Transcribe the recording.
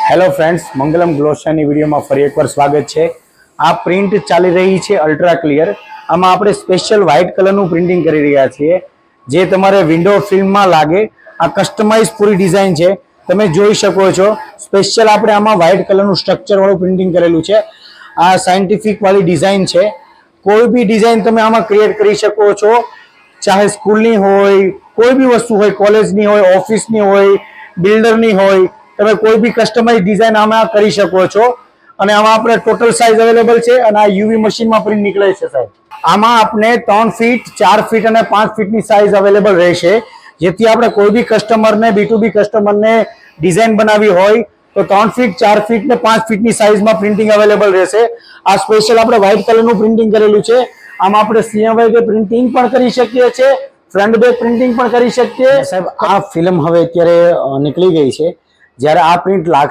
Hello friends, Mangalam ગ્લોશિયાની વિડીયોમાં ફરી એકવાર સ્વાગત છે. આ પ્રિન્ટ ચાલી રહી છે અલ્ટ્રા ક્લિયર. આમાં આપણે સ્પેશિયલ વ્હાઇટ કલરનું પ્રિન્ટિંગ કરી રહ્યા છીએ, જે તમારે વિન્ડો ફિલ્મમાં લાગે. આ કસ્ટમાઇઝ પૂરી ડિઝાઇન છે, તમે જોઈ શકો છો. સ્પેશિયલ આપણે આમાં વ્હાઇટ કલરનું સ્ટ્રક્ચર વાળું પ્રિન્ટિંગ કરેલું છે. આ સાયન્ટિફિક વાળી ડિઝાઇન છે. કોઈ બી ડિઝાઇન તમે આમાં ક્રિએટ કરી શકો છો, ચાહે સ્કૂલની હોય, કોઈ બી વસ્તુ હોય, કોલેજની હોય, ઓફિસની હોય, બિલ્ડરની હોય, તમે કોઈ બી કસ્ટમાઇઝ ડિઝાઇન આમાં કરી શકો છો. અને આમાં આપણે ટોટલ સાઇઝ અવેલેબલ છે અને આ યુવી મશીનમાં પ્રિન્ટ નીકળે છે સાહેબ. આમાં આપણે 3 ફીટ, 4 ફીટ અને 5 ફીટની સાઇઝ અવેલેબલ રહેશે, જેથી આપણે કોઈ બી કસ્ટમરને, B2B કસ્ટમરને ડિઝાઇન બનાવી હોય તો 3 ફીટ, 4 ફીટ ને 5 ફીટની સાઇઝમાં પ્રિન્ટિંગ અવેલેબલ રહેશે. આ સ્પેશિયલ આપણે વ્હાઇટ કલરનું પ્રિન્ટિંગ કરેલું છે. આમાં આપણે CMYK પ્રિન્ટિંગ પણ કરી શકીએ છીએ, ફ્રન્ટ બેક પ્રિન્ટિંગ પણ કરી શકીએ સાહેબ. આ ફિલ્મ હવે અત્યારે નીકળી ગઈ છે. જ્યારે આ પ્રિન્ટ લાગશે